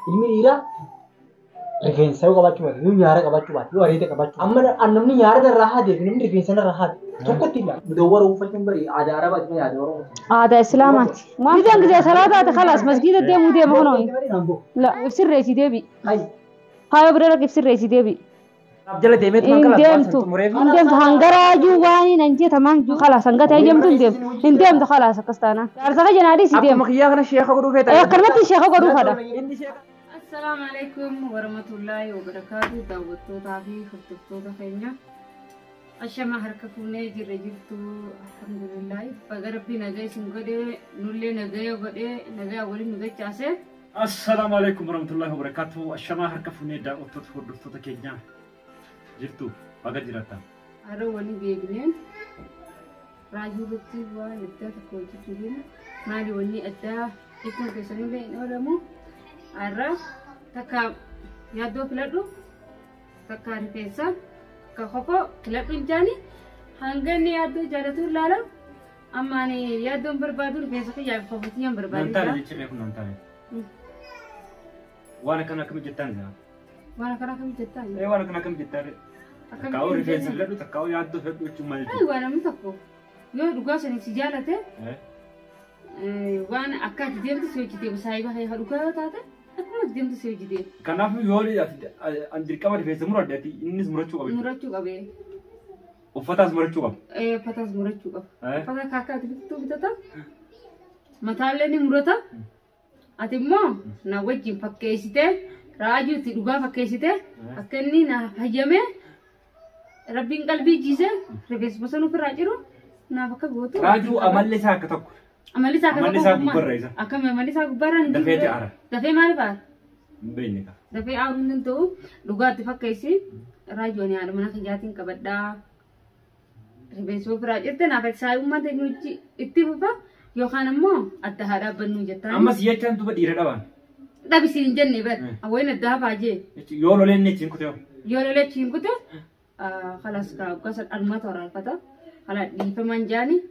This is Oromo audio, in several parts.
ilmi dhiiraa rifeensa yoo qabaachuu baate yoo nyaara qabaachuu baate yoo areeda qabaachuu amma namni nyaara irraa haadee fi namni rifeensa irraa haadee tokkotti illa mudawwara uffachuun bari aadaa arabaati moo aadaa oromooti aadaa islaamaati waan ta'an gidee salaataati khalaas masgiida deemuu deema honoon la ibsirreesi deebi hayo bira ibsirreesi deebi jala deemet indemtu hangaraaju waani nanjee tamaan ju khalaas hangata ejemtu indemtu khalaas akastana arsaqa janaadi si deem makiyaa kana sheekha godhuu feeta akkanatti sheekha godhuu fada السلام عليكم ورحمة الله وبركاته دعوتوتا في خطبتوتا خينيا أشما هركفوني جرجلتو الحمد لله فقربي نجاي سنقدي نولي نجاي وقدي نجاي أولي نجاي جاسي السلام عليكم ورحمة الله وبركاته أشما هركفوني دعوتوتا خينيا جرتو بقى جرتا أرو ولي بيجنين راجو بتي ونبدأ تكوجي فينا مالي ولي أدا يكون كسرين بين أولمو أرى تكا يادو كلادو تكا رفيسا كخوكو كلادو إنجاني هنغني يادو جارتو لالا أماني يادو بربادو رفيسا كي يابو خفتيان بربادو نانتاني جيشي ريكو نانتاني وانا كنا كم جتان جا وانا كم جتان ايه وانا كنا كم جتان تكاو رفيسا لادو تكاو يادو فدو چمال أي وانا متكو يو دوغاسني سجالته وانا أكاد ديمتو سويتي بسايبا هي هدوكا تاتا أكمل ديمتو سويتي كناف يولي أندري كمان في سمرة داتي إني سمرة شو قبل مرچو قبل وفتاس مرة شو قبل فتاس مرچو قبل فتا كاكا تبتو بتاتا متعلني مرتا أتمو نوجي فكيسته راجو تدوغا فكيسته أكني نا هجمه ربين قلبي جيسه ربيس بسنو في راجرو نا فكا غوتو راجو أمل ساكتك أمالي ساكتك أمالي ساك برا أكمل أمالي ساك برا دفعت عرا دفع مالي بار بينك دفع عارون ننتو لغات تفكيسي راجوني على منا خجاتين كبدا ربيسو فراجرت نافك سايو ما تنوجي اتفقا يوخان مو التهارا بنو جتان أما سيجان تو بدير دوان دا بيسين جنني بد أوين الدهب عجي يولو لين نيتين كتير يولو لين تين كتير خلاص كاسر أرمات ورا الفتا خلاص دي فمان جاني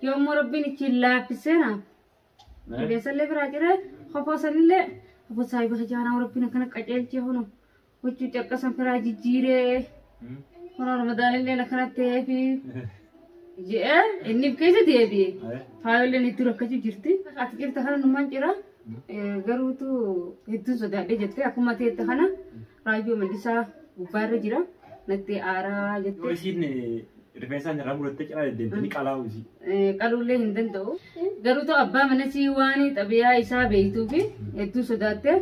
يوم ربي نتشيلا بسنا ربيس اللي براجره خفاص اللي خفاص هاي بخجانا وربنا كنا كأجل جهونه وجو تكسم فراجي جيره هنا رمضان اللي لكنا تهفي جاء إني بكيسة تهفي فايل اللي نتورك كذي جرتي أكيد تهنا نمان جرا غروتو هدو سودا دي جتة أكو ما تهنا راجو مدرسة ببار جرا نتي آرا جتة ويسيني رفيسان رامورة تجرا دنتني كلاوزي قالوا هندن تو قالوا تو أبا منسي واني تبيها إسا بيتو في هدو سوداته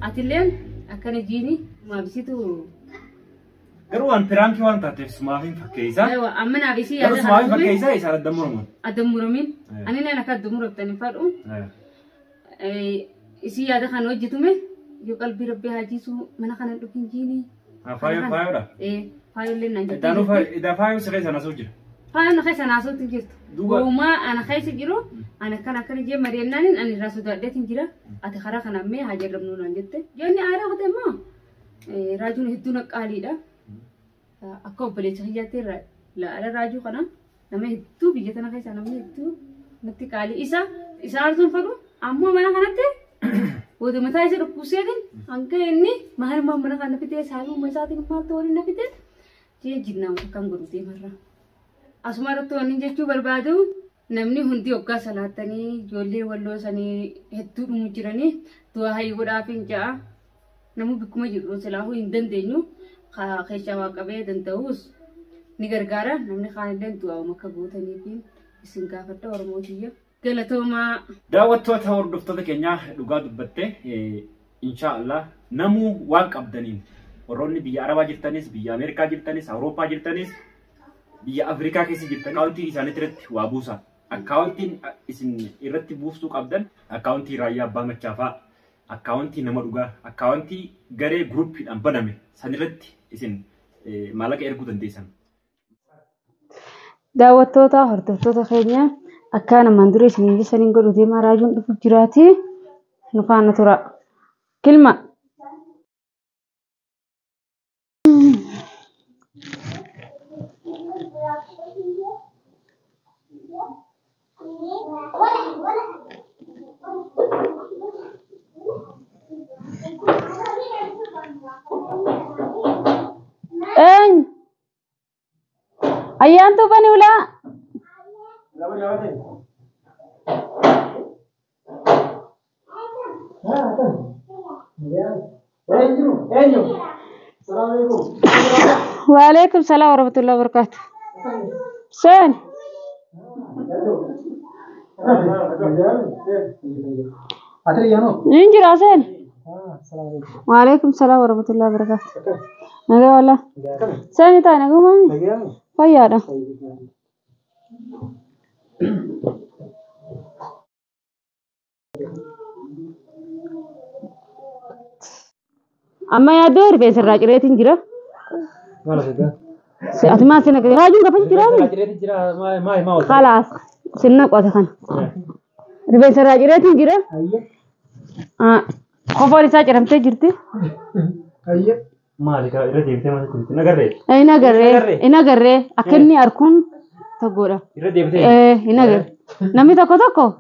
أتلين أكن جيني ما بيسيتو قالوا برانكي وان تاتف سماهين فكيسا أيوة أمنا بيسي قالوا سماهين فكيسا إسا الدمورم الدمورمين أنا نحن كدمور بتاني فارو إسي هذا خانو جتومه يو قلبي ربي هاجيسو منا خان لكين جيني فايو دا فايو لين نجتي إذا فايو سريس أنا سوجر فايو نخيس أنا سوت تنجت وما أنا خيس جيرو أنا كان جي مرينانين أنا راسو ده تنجرا أتخرا خنا مي هاجر لبنو نجتة جوني أنا وقت ما راجون هدونا قالي ده أكو بليش هيجاتي لا أنا راجو خنا نما هدو بيجتنا خيس أنا مي هدو نتي قالي إسا أرزون فرو أمو منا خناتي وده متى يصير كوسيكن أنك إني مهر ما منا خنا بيته سالو مساتي كمان توري نبيته جي جدنا وكم غروتي مرة أسمارة تو أني جتشو بربادو نمني هندي أوكا سلاتني جولي ولو سني هتو مجراني تو هاي ورافين جا نمو بكم جرو سلاهو إندن دينو خيشة واقبة دنتهوس نيجرجارا نمني خاندن تو أو مكبوتني بين سنكافة أورموجية قالتهما دعوتوا تهور دفتة كنيا لقاد بته إن شاء الله نمو واق أبدانين وروني بيا عربا جرتانيس بيا أمريكا جرتانيس أوروبا جرتانيس بيا أفريقيا كيسي جرتان أكاونتي إسانة ترت وابوسا أكاونتي إسن إرت بوفتوك أبدان أكاونتي رايا بانك شافا أكاونتي نمرقا أكاونتي غري جروب أمبنامي سنرت إسن مالك إرقو تنتيسان daawwattoota hordoftoota keenya akkaan manduree isiniin saniin godhutee maraajuun dhufuuf jiraati nu faana tura kilma أنتوا بني ولا وعليكم السلام ورحمة الله وبركاته سين ينجر عسين وعليكم السلام ورحمة الله وبركاته نجا ولا سين تاني نجوا ماني فيا أما يا دور بس الراجل ريتين جرا أتما سنة راجل كفن جرا خلاص سنة قاطع خان بس الراجل ريتين جرا خبر إيش أجرم تجرتي مالك إردي بتي ما تقولي نقرر أي نقرر أكني أركون تقوله إردي بتي نقرر نمي تكو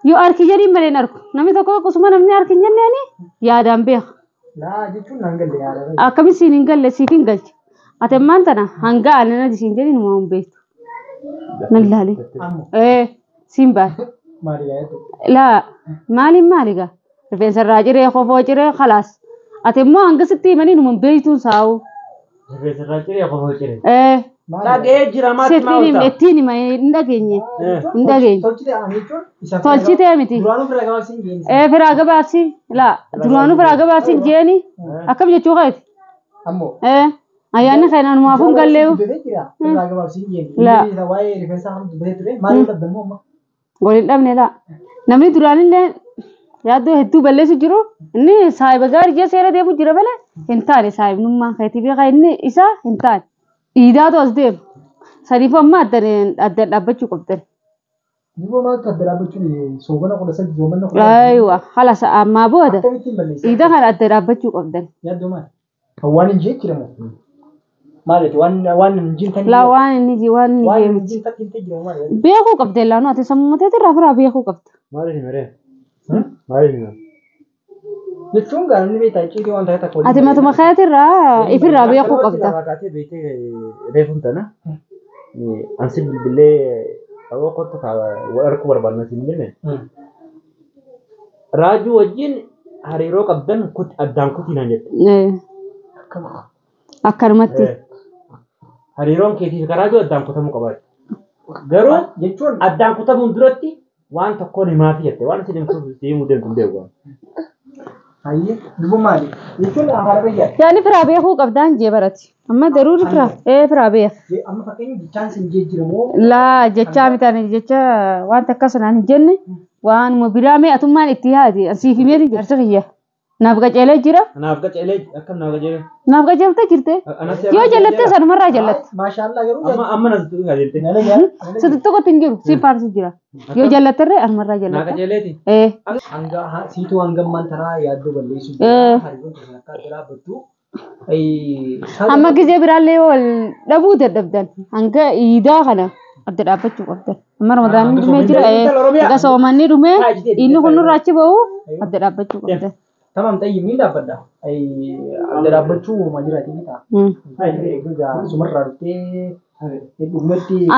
يو أركي جري مرين أركو نمي تكو كسمة نمي أركي جنني أني يا دام بيخ لا جتون نانجل يا أكمل سينجل سيفين قلت أتمان تنا هنگا أنا نجسين نمام بيت نلالي سيمبا لا مالي رفين الراجل خوفو جري خلاص أتمو هنگا ستي مني نمام بيتون ساو رفين الراجل خوفو جري لا ده جرامات ما ستي متيني ما ندقيني تولشي أمتي فراغ باسي لا درانو فراغ باسي جيني أكمل جتوغيت أيانا خينا نمافون قال له لا قولي الأبني لا نمني دراني لا يادو هدو بلّي سجرو إني صاحب غار جا سيرة ديبو جرا بلّي هنتاري صاحب نما خيتي بيا خايني إسا هنتار إيدا تو أصدق سريفا ما أدر أبتشو كبتر نبغى ما تقدر أبتشو سوبنا كنا سجل زومنا أيوة خلاص ما بوده إيدا خل أدر أبتشو كبتر يا دوما هوان نجي كريمو مالك وان نجي ثاني لا وان نجي نجي ثاني تجرو مالك بياخو كبتر لا نو أتسمى ترى بياخو كبتر مالك مريه مالك نتشون قال نبي تايشي وان تايتا كولي أتي ما تمخيت الرا إفر رابيا خو قبضة كاتي بيتي ريفون تنا أنسب بالله أو قط وأركب بربنا سنجمة راجو وجين هريرو قبضن كت أدان كتي نجت أكرمتي هريرون كيتي كراجو أدان كتامو كبار غرو جتون أدان كتامو درتي وان تكوني ما فيته وان سيدنا كتير موديل كنديوا هاي نبغى مالك يشون عربية يعني فرابيا خو قبضان جبرتي أما ضروري فرابيا أما فكين chance نجي جرمو لا جتشا متاني جتشا وان تكسر عن الجنة وان مبرامي أتومان اتحادي أسيفي ميري جرسخية نابغة جلة جرا نابغة جلة أكم نابغة جلة نابغة جلته جرته يو جلته سر مرة جلت ما شاء الله يروح أما نزدو جلته سدتو ko tingiru si parsi jira yo jalatere armarra naga jalata jeleti anga situ anga mantara yaddu ballesu haribun tasakka dala batu ay amma gize biralle wal dabu dadabdan anga ida kana adda dabachu qabdan amma ramadan dume jira ga somanni dume inu kunu rachi bau adda dabachu qabdan tamam tayyib min dabada ay adda dabachu majirati kita ay ega sumarrarte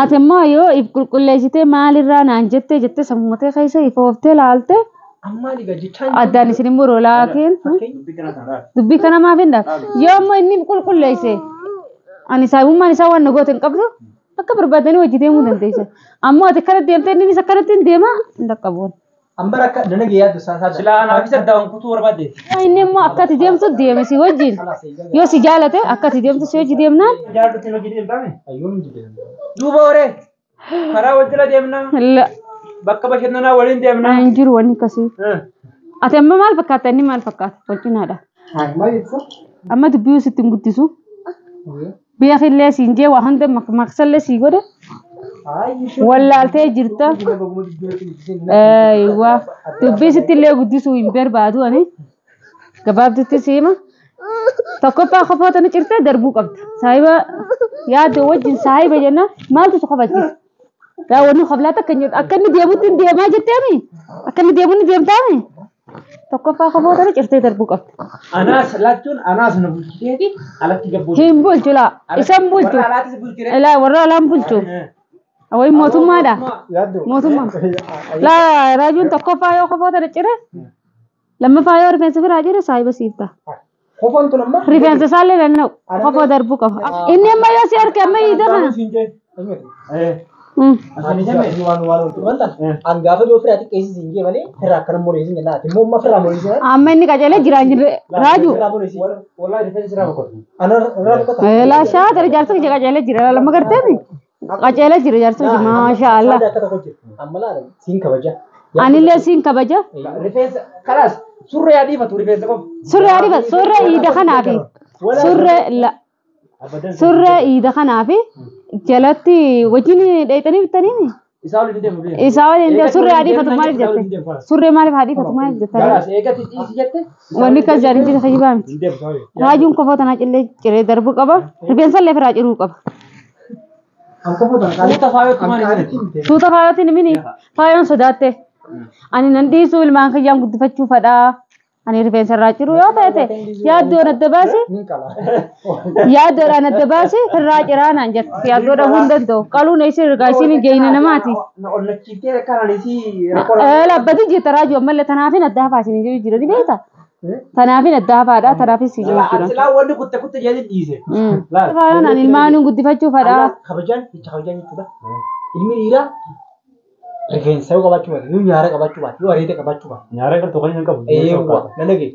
Atemma yoo if qulqulleessitee maalirraa naan jette sammuutee keessa ifooftee laalte amma diga jichaan addaan isin immoo laakiin dubbii kana maaf hin dhaaf yoo ammoo inni qulqulleesse ani saayummaan isaa waan nagoota hin qabdu akka barbaadanii hojii deemuu dandeessa ammoo ati akkana deemtee inni akkanatti hin deema hin dhaqqabuun. Ambara akka danage yaaddu saasaa sila anaafis addaan kutuu barbaadde inni immoo akkati deemtu deeme si wajjin yoo si jaalate akkati deemtu si hojii deemnaan jaallattiin hojii deemtaame ayyuun jide duuba horee karaa wajjira deemnaa bakka bashannanaa waliin deemnaa hin jiru wanni akkasii ati amma maal fakkaata inni maal fakkaata wal cinaadha maal ibsa amma dubbii sitti hin guddisu beekillee siin jee waa hunda maqsallee sii godhe wallaaltee jirta waa dubbii sitti illee guddisuu hin barbaadu ani gabaabdutti siima tokkoffaa qofoota ni cirtee darbuu qabda saahiba yaadde wajjin saahiba jenna maaltu si qofachiisa gaa wanni qoflaata akka inni deemutti hin deemaa jetteemi akka inni deemuun ni deemtaami tokkoffaa qofoota cirtee darbuu qabdi. Anas lachuun anas nu bulchiteeti alatti gabbuu. Hin bulchu laa isan bulchu ilaa warra alaan bulchu awwayi mootummaadha mootummaa laa raajuun tokkoffaa yoo qofoota cire lammaffaa yoo rifeensa biraa cire saayiba siifta. Kofoon tun amma Rifeensa isaallee danda'u qofoo darbuu qaba. Inni amma yoo si harka amma hiita kana. An gaafa dhiyoo firaati qeessi siin jee malee firraa akkana moleesin jennaa ati immoo amma firraa moleesin Amma inni qacalee jiraan jirre raaju. Wallahi rifeensi irraa boqotu. Laa shaatara jaarsa qacalee jira lama garteemi. Qacalee jira jaarsa maasha Allah. Amma laala siin kabaja. Anillee siin kabaja. Rifeensa kalaas surree adiifatu rifeensa qofa. Surree adiifatu surree hiida kanaafi. Surree hiida kanaafi jalatti wajjin dheeyxanii bitanii. Isaa waliin deemu. Isaa waliin deemu surree adiifatu maaliif jette? Surree maaliif adiifatu maaliif jette? Kalaas eegatti dhiisi jette. Wanni kas jaariin jira fayyibaa miti. Raajuun qofoota naa cillee ciree darbuu qaba. Rifeensa illee firaa ciruu qaba. Suuta faayootiin mini faayoon sodaatte. Ani nan dhiisuu ilmaan kiyyaan guddifachuu fadhaa. Ani rifeensa irraa ciru yoo ta'e yaaddoon adda baase yaaddoodhaan adda baase irraa ciraa naan jette yaaddoodha hunda danda'u qaluun eessi ergaa isiin geeyina namaati. Labbati jetta raajuu ammallee tanaafin adda hafaasin jiru jira ni beekta. Tanaafin adda hafaadha tanaafis si jiru jira. Silaa wanni kutte jedhee dhiise. Faayoon ani ilmaan guddifachuu fadhaa. Kabajaan jechuudha. Ilmi dhiiraa rifeensa yoo qabaachuu baate yoo nyaara qabaachuu baate yoo areeda qabaachuu baate. Nyaara qabdu kan hin qabu. Nalage.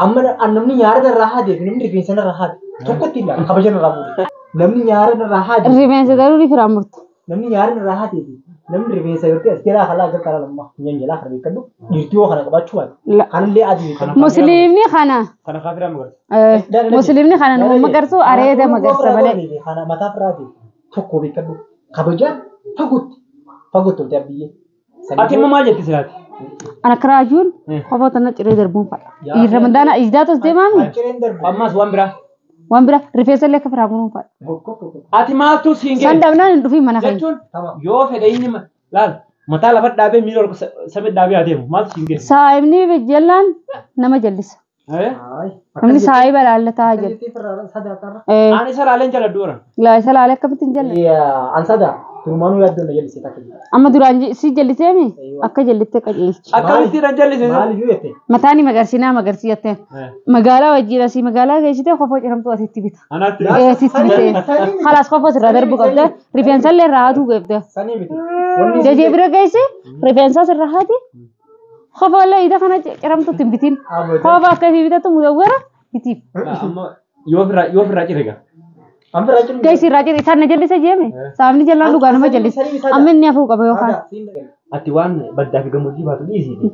Amma namni nyaara irraa haadee fi namni rifeensa irraa haadee tokkotti ilaala kabajan irraa fuudhe. Namni nyaara irraa haadee. Rifeensa daruu firaan murtu. Namni nyaara irraa haadee fi namni rifeensa yoo ta'e as jalaa kalaa akka kalaa lammaa nyaanjalaa kana beekadhu dhiirtii yoo kana qabaachuu baate. Kanallee adii. Musliimni kana. Kana kaafira magarsa. Musliimni kana nama magarsu areeda magarsa malee. Kana mataa firaati tokko beekadhu kabajaan faguutti. Faguutu biyyee. Ati immoo maal jetti silaati? Ana karaajuun qofoota na ciree darbuun fadha. Ramadaana ijaatos deemaami. Ammas waan biraa. Waan biraa rifeensa illee akka firaa muruun fadha. Ati maaltu siin gee? Sandabnaan hin dhufiin mana jechuun yoo fedhe inni laal mataa lafa dhaabee miila ol samii dhaabee adeemu maaltu siin gee? Saayibni jallaan nama jallisa. Namni saayiba laallataa jira. Ani isa laaleen jala duura. Laa isa laalee akkamitti hin jalla? Ansada turmaanuu yaaddoon na jallisee takka. Amma duraan si jallisee mi? Akka jalliste qajeelchi. Akkamitti na jallise? Maaliyyuu jettee? Mataani magarsinaa magarsiiyattee. Magaalaa wajjin asii magaalaa geessitee kofoo ciramtuu asitti bita. Anaatti. Asitti bitee. Halaas kofoo sirraa darbu qabdee rifeensa illee irraa haatu qabdee. Sanii miti. Jajee bira geesse rifeensa sirraa haati. Kofoo illee ida kana ciramtuutti hin bitiin. Kofoo akka fi bitatu mudawwara bitiif. Yoo firraa cirega. Gaisi raja isaan na jallise jeeme saamni jallaan dhugaa nama jallise amma inni hafuu qaba yookaan. Ati waan baddaa fi gammoojjii baatu dhiisiiti.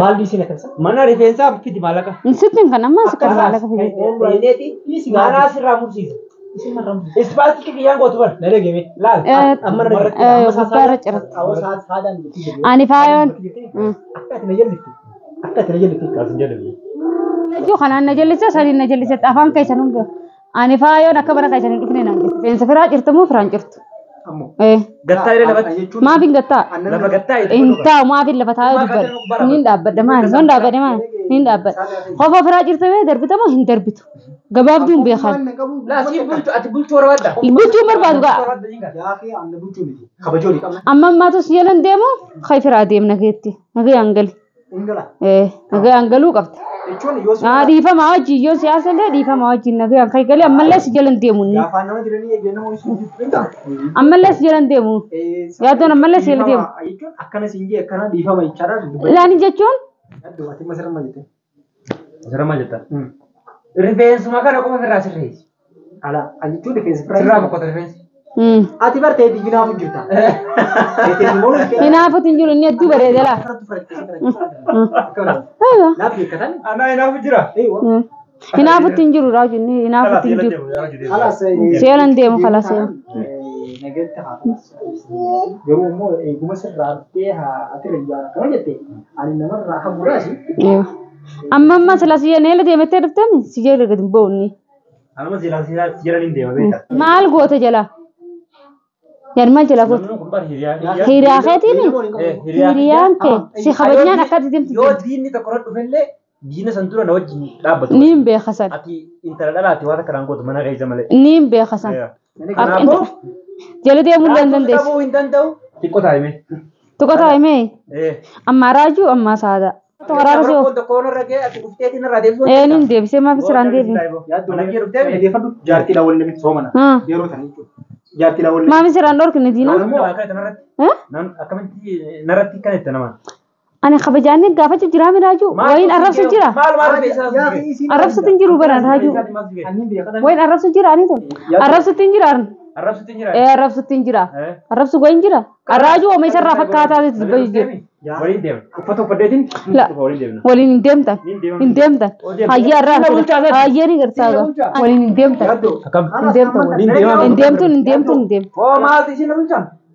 Maal dhiisine kansa? Mana rifeensaa fidi maallaqa. Sittiin kan amma si kan maallaqa fidi. Maanaa sirraa mursiisa. Ispaaltii kiyyaan gootu bar. Na dhageme. Laal. Amma gubbaarra cirata. Ani faayoon. Akka ati na jalliste. Akka ati na jalliste. Kaasin jallise. Joo kanaan na jallise sadiin na jallise afaan keessan hundaa. Ani faayoon akka bara keessan hin dhufne naan jirtu. Rifeensa firaa jirtu moo firaan jirtu? Gattaa illee lafatti. Maafin gattaa? Lafa gattaa hin taa'u maafin lafa taa'ee dubbadha. Niin dhaabbadha maali? Soon dhaabbadhe maali? Niin dhaabbadha. Kofoo firaa jirtu mee darbita moo hin darbitu? Gabaabduun beekan. Laasii bulchu ati bulchuu barbaadda. Bulchuun barbaadu ga'a. Amma ammaatus jalan deemu kai firaa deemna keetti. Nagee hangali. Nagee hangaluu qabda. Dhiifama wajjin yoo siyaasa illee dhiifama wajjin nagee hankai galee ammallee si jalan deemu. Ammallee si jalan deemu. Yaaddoon ammallee si jalan deemu. Akkana siinjee akkana dhiifama jechaadha. Ilaani jechuun. Sirma jetta. Rifeensuma kana qofa firraa sirreessi. Ala jechuun rifeensa firaa. Sirraa boqota rifeensi. Ati bartee hinaafu jirta. Hinaafu hin jiru inni hedduu bareedala. Anaa hinaafu jira. Hinaafu hin jiru raaju inni hinaafu hin jiru. Seelan deemu kala seenu. Garuu immoo eeguma sirraa ati rayyaa akkana jettee ani namarraa hamuraasi. Amma silaasiyyaa neela deemettee dhuftani si jala gadi bo'onni. Anuma silaasiyyaa jala ni deema beekta. Maal goota jala? يعني ما جلا قلت هيريا خيتيني هيريان كي سي خبجان أكاد ديم يو ديني تقرأ بفنلة دينا سنتورا نوجه دابة نيم بيخسر أتي إنترنال أتي وهذا كلام قط منا غير زملاء نيم بيخسر جلو دي أمور لندن ديس تابو إنتان تاو تيكو تايمه تكو تايمه أما راجو أما سادا تقرأ رسو تكون رجع أتي كفتي أنا رادي فون نين ديب سما بسران ديب يا دونا كيرو تابي دي فدو جارتي لاول نمت سومنا يرو ثاني جارتي لاول ما بسران دور كنا دينا نرتي كانت تنام أنا خبجاني قافة جرامي راجو وين أرف سجرا أرف ستنجرو بران راجو وين أرف سجرا أني تو أرف ستنجرا أرف ستنجرا أرف سوين جرا الراجو وما يصير رافق كاتا تبيجي لا ولين ندمتا ندمتا هاي أرف هاي ري غرساغا ولين ندمتا ندمتو ما تيجي نقول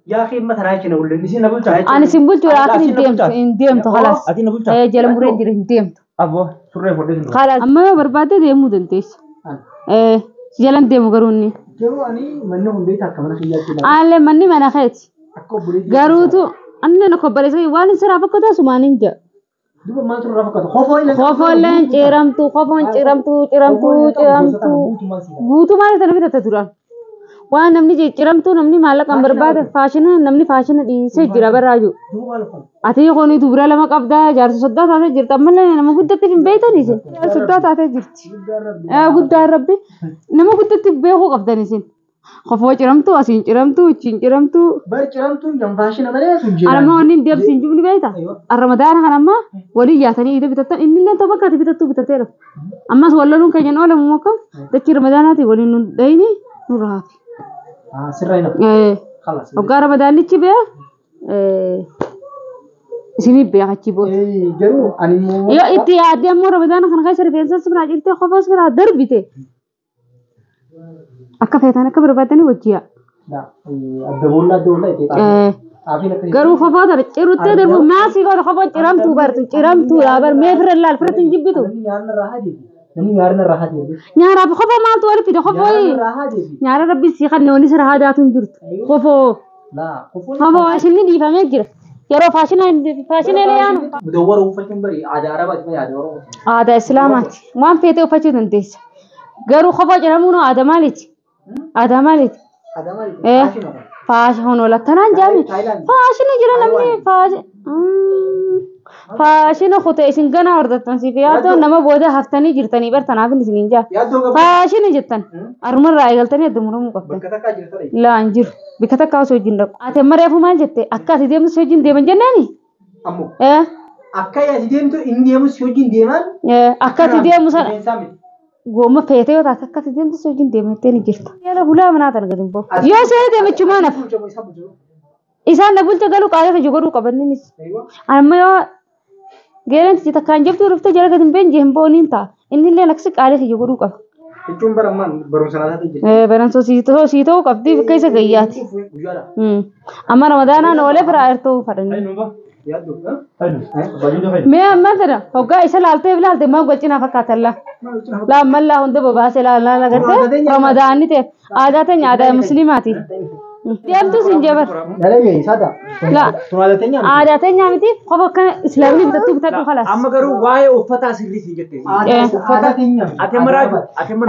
يا أخي ما تراجعنا ولا نسي نقول أنا سيمبل جرا أكيد ندمتو خلاص هاي جل مريض جرا ندمتو أبو سوري فودين خلاص أما بربادة ديمو دنتيس جلن ديمو قروني جرو أني منو من بيتها كمان خيال أنا مني من أخيت قروتو أنا نخبري سوي وان سرا فكتا سمانين جا دوب ما تروح فكتا خوفو لين چيرمتو بوتو مالي تنبي تتدوران وان نمني چيرمتو نمني مالك أم برباد فاشن دي سجرا براجو أتي كوني دورا لما قبضة جار سودا تاته جرت أملا نما قدرت في بيتا نيسين سودا تاته جرت قدر ربي نما قدرت في بيهو قبضة نيسين خوفو چيرمتو أسين چيرمتو بر چيرمتو يوم فاشن أمره سنجي أنا ما أني ديب سنجو بني بيتا الرمضان كان أما ولي جاتني إذا بتتا إني لا تبقى تبتتو بتتيرف أما سوالله كأنه ولا موكم تكير رمضان هاتي ولي نديني نورافي سرينا خلاص وقال رمضان نيجي بيه سيني بيه هتجيبه جرو أنا مو يا إنتي عادي أمور رمضان كان خير بينزل سبنا جرتي خلاص كنا درب بيته أكفيتنا كبر بدني وجيا لا الدولة قالوا خفاضة رتيرو درب ما سيقول خفاض كرام تو يا بر ما يفر الله الفرت نجيبته نيارنا راحة دي نيارا بخفا ما توري في خفاي نيارا ربي سيخن نوني سر هذا تنجرت خفو لا خفو عشان دي فما يجري يرو فاشن اللي يعني مدور وفكين بري عادة عربات ما عادة ورا عادة إسلامات ما فيته وفشل تنتيس قالوا خفا جرامونو عادة مالك فاش هون ولا تنان جامي فاشن جرا نمني فاشن خوته إسن جنا وردت تنسيفياتو نما بوده هفتني جرتني برتنا في نسنينجا فاشن جتن أرمر رايقل تاني دمرهم قبض لا أنجر بكتك كاو سوجين رب أتمر يفهم مال جتة أكا سيديم سوجين ديمان جناني أمو أكا يا سيديم تو إنديم سوجين ديمان أكا سيديم مسا قوم فيته وتاك أكا سيديم تو سوجين ديمان تاني جرت يلا هلا منا ترقدين بو يا سيد ديم تشمانف إسان نقول تقولوا كذا فجورو كبرني نس أما يا جيران سيتا كان جبت رفته جرا قدم بين جهم بونين تا إن اللي نكسك عليه فجورو كف تجوم برمان برون سنة تجي بران سيتو كفتي كيسة جيات أما رمضان أنا ولا فرائرتو فرني ما ترى هوكا إيش لالته ما قلتنا فكات الله لا ملا هنده بابا سلا لا قرته رمضان نيته عادة مسلماتي ديام تو سنجابر لا يا سادا لا عادتين متي خبر كان إسلامي بتتو خلاص أما قالوا واي وفتا سري سيجتة عادتين أتمرج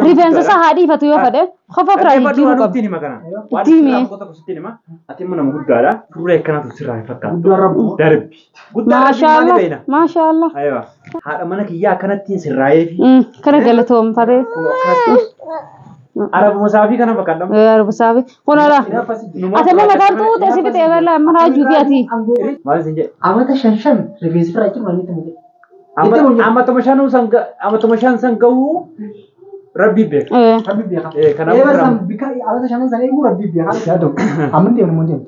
ريفنس سهادي فتوى فده خبر راي جيرو كب تيني ما كنا تيمي أتمنى نقول قالا فرورة كنا تسرع فكا درب ما شاء الله أيوة هذا منك يا كانت تين سرعة كنا قلتهم فده Arab Musafi kana bakadam. Arab Musafi. Kona la. Asal mana kan tu tesi kita evaluasi mana juga hati. Mana sih? Amat shan revisi itu mana itu mungkin. Amat temashan sangkau Rabbi bek. Karena apa? Bika amat shan sana itu Rabbi bek. Ya dong. Aman dia mungkin.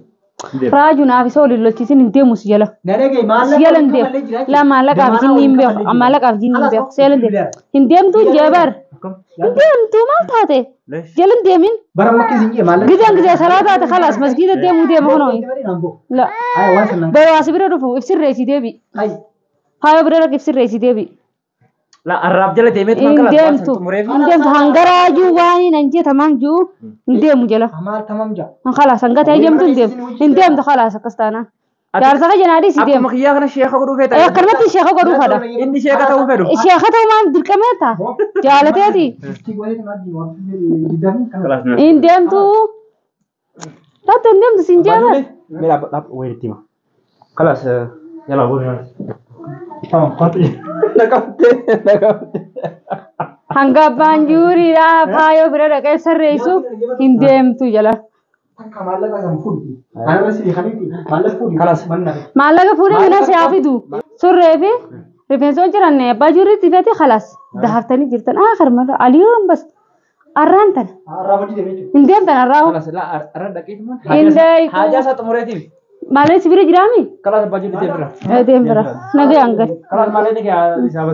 Raju na afi soli lo chisi ninte musiyala. Nere gay malak. Musiyala ninte. La malak afi nimbe. Malak afi nimbe. Musiyala ninte. Ninte tu jabar. Ninte tu mal thate. جلن ديمين برا مكي زنجي مالك جدا صلاة خلاص مسجد الديم وديم هنوي لا بوا سبيرة رفو افسر رئيسي ديبي هاي برا افسر رئيسي ديبي لا الراب جل ديمت ما إن كلا ديمتو إن ديمتو هنجراجو واني ننجي تمام جو إن ديمو جلا Amal tamam ja. خلاص هنجت هاي ديمتو إن ديمتو خلاص كستانا جارسك جنادي سيدي أكو مخيا كنا شيخ أقول فيه إيه كلمة الشيخ قدو هذا إني شيخ أتوه فيه الشيخ تو ما درك متى جالتي دي Isti gua itu mati waktu di dalam kan. خلاص إن ديمتو لا تندم تسنجابة ملا لا وين تيما خلاص يلا قول Tamam pati. Nakapte. hanga banjuri ra payo bira ka sarreesu hin deemtu jala Kamala ka samfudi. Ana rasi di khaliti. Malas fudi. خلاص maallaqa fuudhee mina siyaafidu surree fi rifeensoon jiranne abbaa jirri tifeeti khalaas dahaftanii jirtan aakhir mara aliyoon bas arraan tan Rabadi de beju. hin deemtan arraa خلاص لا أرد أكيد ما Indai حاجة سات مريتي maalee sibira jiraami خلاص بجيب تبرة deem bira nagee hangal خلاص ما لينك يا إسابة